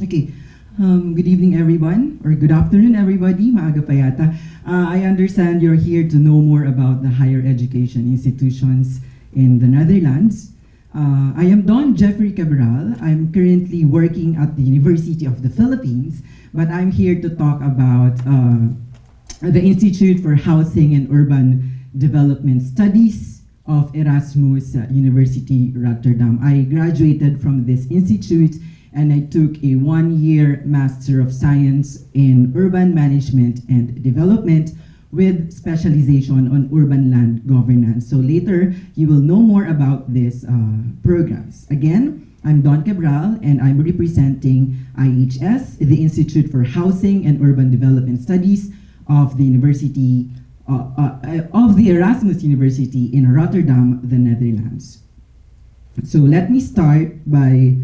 Okay. Good evening, everyone, or good afternoon, everybody. Maaga pa yata. I understand you're here to know more about the higher education institutions in the Netherlands. I am Don Jeffrey Cabral. I'm currently working at the University of the Philippines, but I'm here to talk about the Institute for Housing and Urban Development Studies of Erasmus University Rotterdam. I graduated from this institute and I took a one-year Master of Science in Urban Management and Development with specialization on urban land governance. So later, you will know more about these programs. Again, I'm Don Cabral, and I'm representing IHS, the Institute for Housing and Urban Development Studies of the University of the Erasmus University in Rotterdam, the Netherlands. So let me start by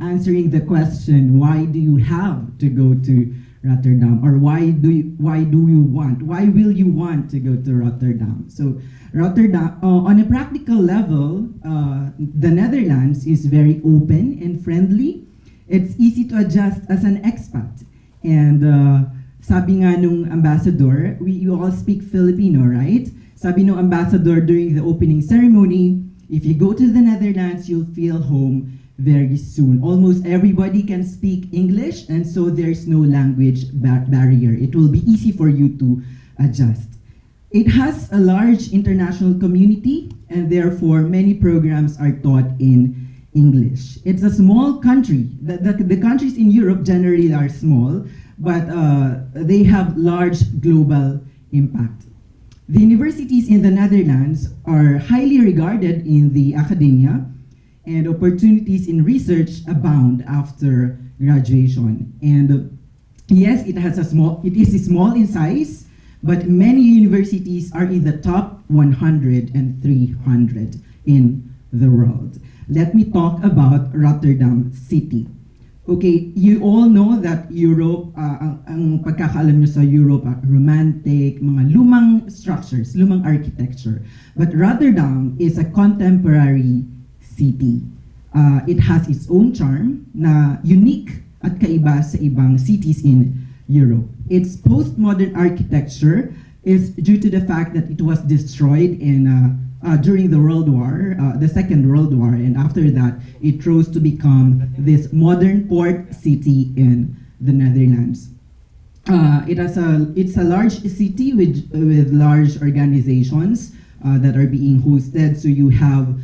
answering the question, why do you have to go to Rotterdam, or why will you want to go to Rotterdam? So Rotterdam, on a practical level, the Netherlands is very open and friendly. It's easy to adjust as an expat. And sabi nga nung ambassador, you all speak Filipino, right? Sabi nung ambassador during the opening ceremony, if you go to the Netherlands, you'll feel home very soon. Almost everybody can speak English, and so there's no language barrier. It will be easy for you to adjust. It has a large international community, and therefore many programs are taught in English. It's a small country. The countries in Europe generally are small, but they have large global impact. The universities in the Netherlands are highly regarded in the academia, and opportunities in research abound after graduation. And yes, it is small in size, but many universities are in the top 100 and 300 in the world. Let me talk about Rotterdam City. Okay, you all know that Europe, ang pagkakaalam nyo sa Europe, romantic, mga lumang structures, lumang architecture. But Rotterdam is a contemporary city. It has its own charm na unique at kaiba sa ibang cities in Europe. Its postmodern architecture is due to the fact that it was destroyed during the World War, the Second World War, and after that, it rose to become this modern port city in the Netherlands. It's a large city with large organizations that are being hosted. So you have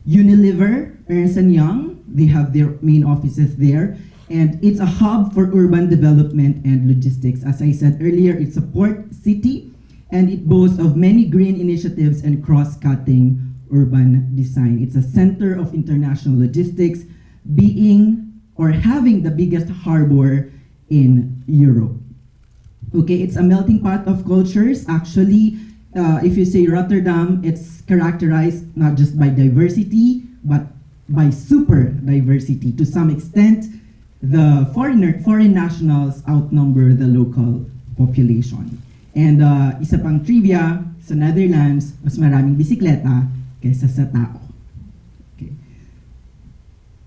Unilever, Ernst & Young, they have their main offices there, and it's a hub for urban development and logistics. As I said earlier, it's a port city, and it boasts of many green initiatives and cross-cutting urban design. It's a center of international logistics, being or having the biggest harbor in Europe. Okay, it's a melting pot of cultures. Actually, if you say Rotterdam, it's characterized not just by diversity, but by super diversity. To some extent, the foreign nationals outnumber the local population. And isa pang trivia, sa Netherlands, mas maraming bisikleta kaysa sa tao.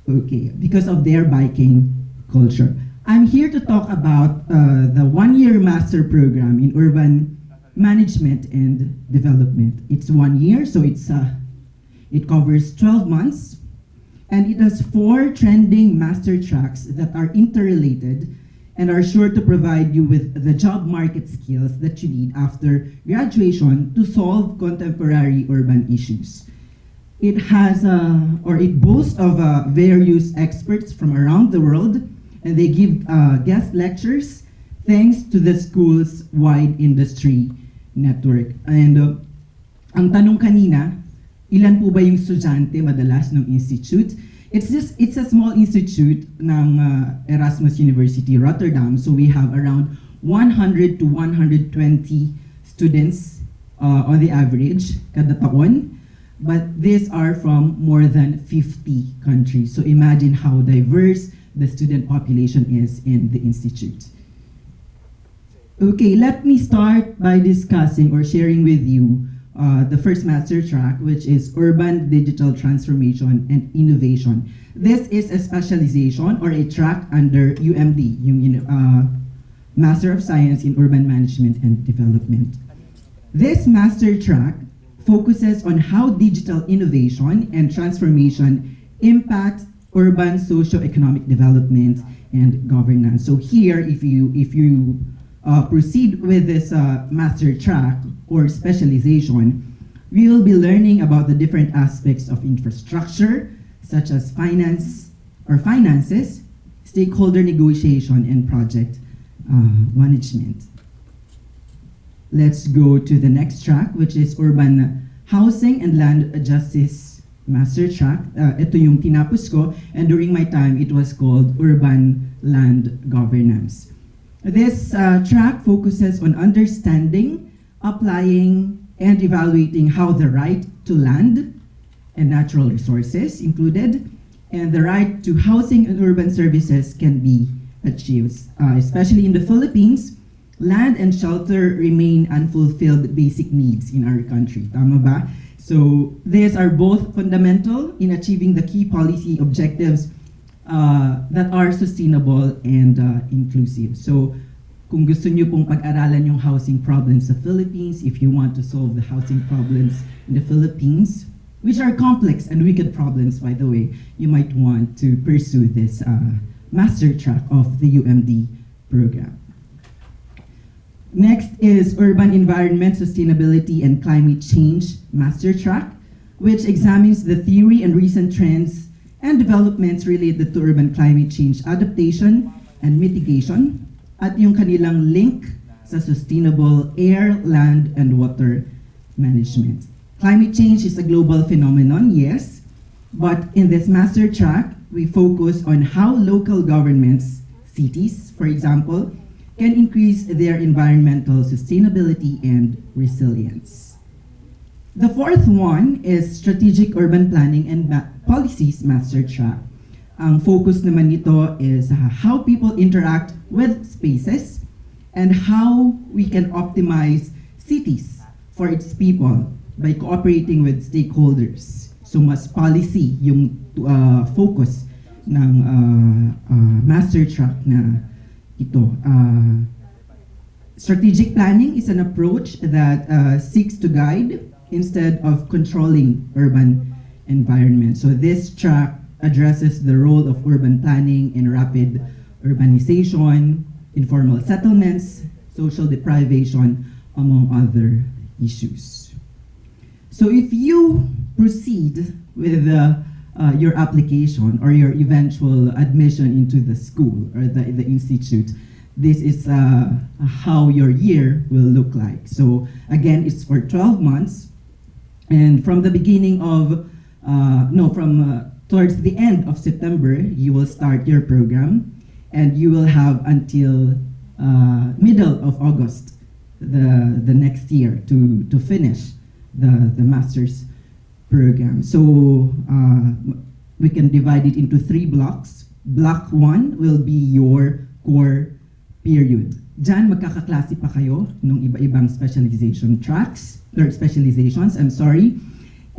Okay, because of their biking culture. I'm here to talk about the one-year master program in urban management and development. It's 1 year, so it covers 12 months, and it has 4 trending master tracks that are interrelated and are sure to provide you with the job market skills that you need after graduation to solve contemporary urban issues. It has, it boasts of various experts from around the world, and they give guest lectures thanks to the school's wide industry network. And ang tanong kanina, ilan po ba yung estudyante madalas ng institute? It's a small institute ng Erasmus University Rotterdam, so we have around 100 to 120 students on the average kada taon, but these are from more than 50 countries. So imagine how diverse the student population is in the institute. Okay, let me start by discussing or sharing with you the first master track, which is Urban Digital Transformation and Innovation. This is a specialization or a track under UMD, yung Master of Science in Urban Management and Development. This master track focuses on how digital innovation and transformation impact urban socio-economic development and governance. So here, if you proceed with this master track or specialization, we will be learning about the different aspects of infrastructure, such as finances, stakeholder negotiation, and project management. Let's go to the next track, which is Urban Housing and Land Justice Master Track. Ito yung tinapos ko, and during my time, it was called Urban Land Governance. This track focuses on understanding, applying, and evaluating how the right to land and natural resources included, and the right to housing and urban services can be achieved. Especially in the Philippines, land and shelter remain unfulfilled basic needs in our country. Tama ba? So these are both fundamental in achieving the key policy objectives that are sustainable and inclusive. So kung gusto nyo pong pag-aralan yung housing problems sa Philippines, if you want to solve the housing problems in the Philippines, which are complex and wicked problems, by the way, you might want to pursue this master track of the UMD program. Next is Urban Environment, Sustainability, and Climate Change Master Track, which examines the theory and recent trends and developments related to urban climate change adaptation and mitigation, at yung kanilang link sa sustainable air, land, and water management. Climate change is a global phenomenon, yes, but in this master track, we focus on how local governments, cities, for example, can increase their environmental sustainability and resilience. The fourth one is Strategic Urban Planning and Policies Master Track. Ang focus naman nito is how people interact with spaces and how we can optimize cities for its people by cooperating with stakeholders. So mas policy yung focus ng master track na ito. Strategic planning is an approach that seeks to guide instead of controlling urban environment. So this track addresses the role of urban planning in rapid urbanization, informal settlements, social deprivation, among other issues. So if you proceed with your application or your eventual admission into the school or the institute, this is how your year will look like. So again, it's for 12 months, and from the beginning of, towards the end of September, you will start your program, and you will have until middle of August the next year to finish the master's program. So we can divide it into 3 blocks. Block 1 will be your core period. Diyan magkakaklase pa kayo nung iba-ibang specialization tracks, or specializations, I'm sorry.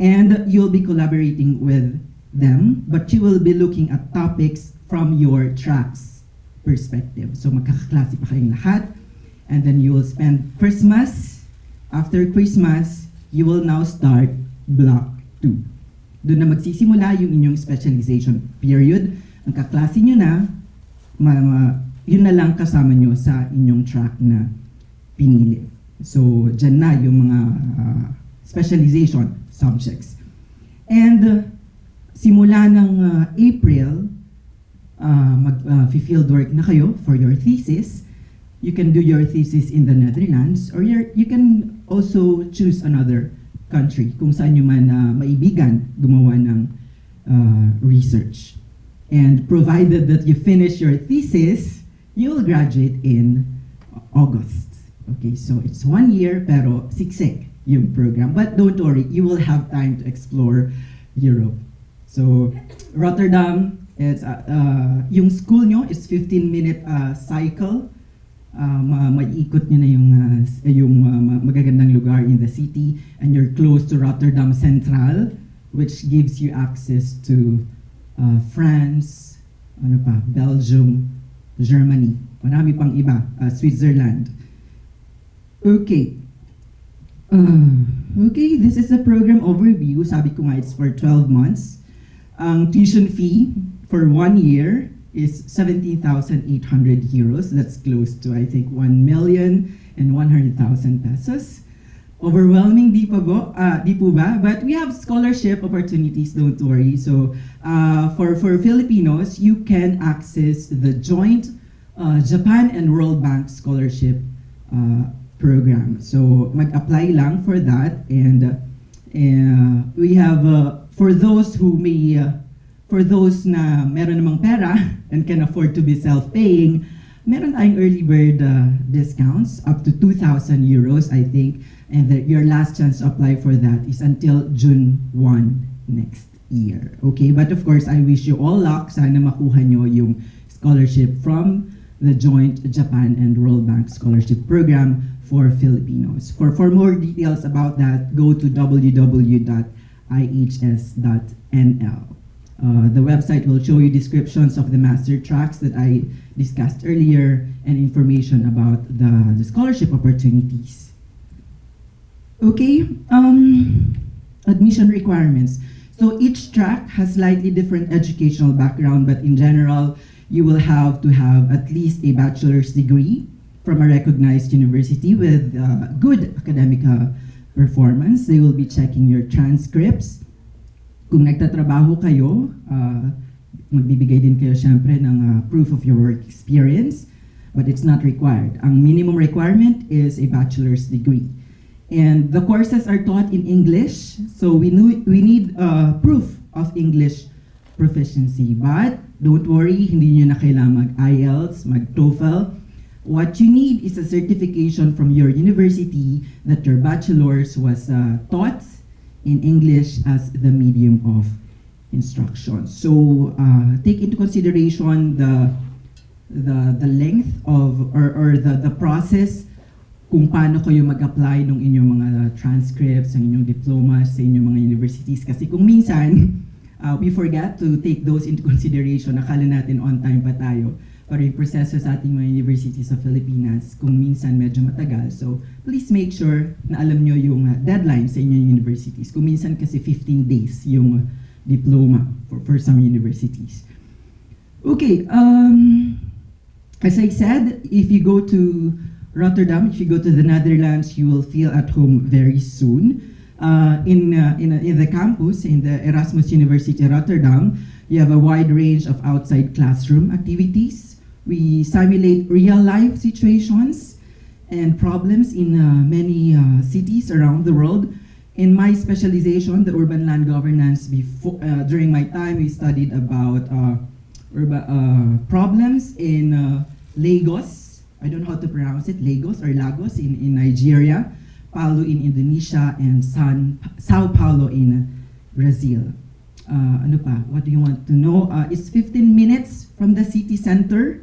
And you'll be collaborating with them, but you will be looking at topics from your tracks perspective. So magkakaklase pa kayong lahat. And then you will spend Christmas. After Christmas, you will now start block 2. Doon na magsisimula yung inyong specialization period. Ang kaklase nyo na, yun na lang kasama nyo sa inyong track na pinili. So, dyan na yung mga specialization subjects. And simula ng April, mag-field work na kayo for your thesis. You can do your thesis in the Netherlands, or you can also choose another country kung saan nyo man maibigan gumawa ng research. And provided that you finish your thesis, you will graduate in August. Okay, so it's 1 year pero siksik yung program. But don't worry, you will have time to explore Europe. So Rotterdam, it's yung school nyo is 15-minute cycle maiikot nyo na yung magagandang lugar in the city, and you're close to Rotterdam Central, which gives you access to France, ano pa, Belgium, Germany, marami pang iba, Switzerland. Okay. Okay, this is a program overview. Sabi ko nga, it's for 12 months. Ang tuition fee for 1 year is 17,800 euros. That's close to, I think, 1,100,000 pesos. Overwhelming, di po ba? But we have scholarship opportunities, don't worry. So, for Filipinos, you can access the joint Japan and World Bank scholarship program. So, mag-apply lang for that, and we have, for those who may, for those na meron namang pera and can afford to be self-paying, meron tayong early bird discounts up to 2,000 euros, I think, and your last chance to apply for that is until June 1 next year. Okay, but of course, I wish you all luck. Sana makuha nyo yung scholarship from the joint Japan and World Bank scholarship program for Filipinos. For more details about that, go to www.ihs.nl. The website will show you descriptions of the master tracks that I discussed earlier and information about the scholarship opportunities. Okay, admission requirements. So each track has slightly different educational background, but in general, you will have to have at least a bachelor's degree from a recognized university with good academic performance. They will be checking your transcripts. Kung nagtatrabaho kayo, magbibigay din kayo syempre ng proof of your work experience, but it's not required. Ang minimum requirement is a bachelor's degree. And the courses are taught in English, so we need proof of English proficiency. But don't worry, hindi nyo na kailangan mag-IELTS, mag-TOEFL. What you need is a certification from your university that your bachelor's was taught in English as the medium of instruction. So take into consideration the length of or the process kung paano kayo mag-apply ng inyong mga transcripts, ng inyong diplomas sa inyong mga universities. Kasi kung minsan we forget to take those into consideration, akala natin on time pa tayo. Pero yung proseso sa ating mga universities sa Pilipinas, kung minsan medyo matagal. So, please make sure na alam nyo yung deadline sa inyong universities. Kung minsan kasi 15 days yung diploma for some universities. Okay, as I said, if you go to Rotterdam, if you go to the Netherlands, you will feel at home very soon. In the campus, in the Erasmus University Rotterdam, you have a wide range of outside classroom activities. We simulate real-life situations and problems in many cities around the world. In my specialization, the urban land governance, during my time, we studied about problems in Lagos. I don't know how to pronounce it, Lagos or Lagos in Nigeria, Palu in Indonesia, and Sao Paulo in Brazil. Ano pa? What do you want to know? It's 15 minutes from the city center.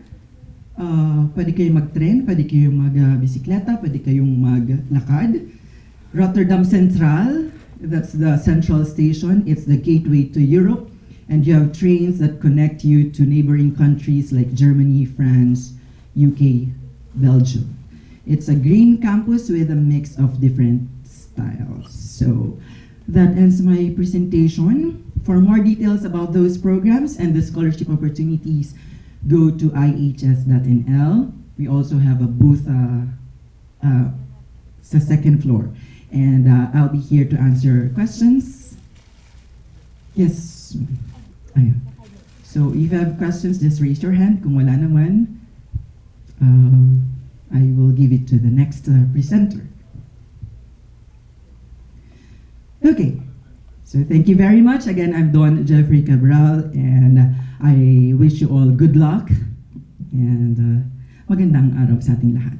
Pwede kayong mag-tren, pwede kayong mag-bisikleta, pwede kayong maglakad. Rotterdam Central, that's the central station. It's the gateway to Europe. And you have trains that connect you to neighboring countries like Germany, France, UK, Belgium. It's a green campus with a mix of different styles. So that ends my presentation. For more details about those programs and the scholarship opportunities, go to ihs.nl. We also have a booth sa second floor. And I'll be here to answer questions. Yes. Ayan. So if you have questions, just raise your hand. Kung wala naman, I will give it to the next presenter. Okay. So thank you very much. Again, I'm Don Jeffrey Cabral, and I wish you all good luck and magandang araw sa ating lahat.